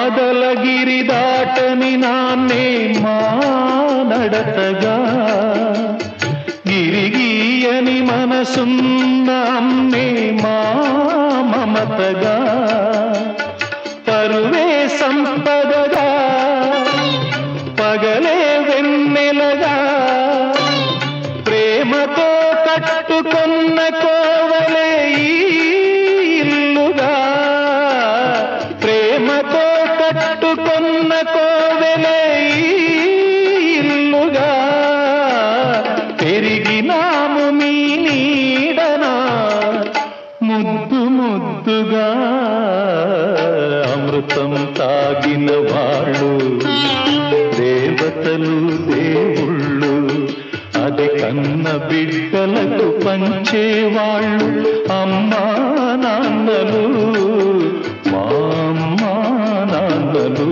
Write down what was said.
మాదలగిరి దాటని నాన్నే మా నడతగా గిరిగీయని మనసున్న అమ్మే మా మమతగా పరువే సంపదగా పగలే వెన్నెలగా ప్రేమతో కట్టుకున్న కోవలే ఈ ఇల్లుగా ప్రేమతో కట్టుకున్న కోవెలే ఈ ఇల్లుగా పెరిగినాము మీ నీడనా ముద్దు ముద్దుగా అమృతం తాగిన వాళ్ళు దేవతలు దేవుళ్ళు అది కన్న బిడ్డలకు పంచేవాళ్ళు అమ్మా నాన్నలు మా అమ్మా నాన్నలు.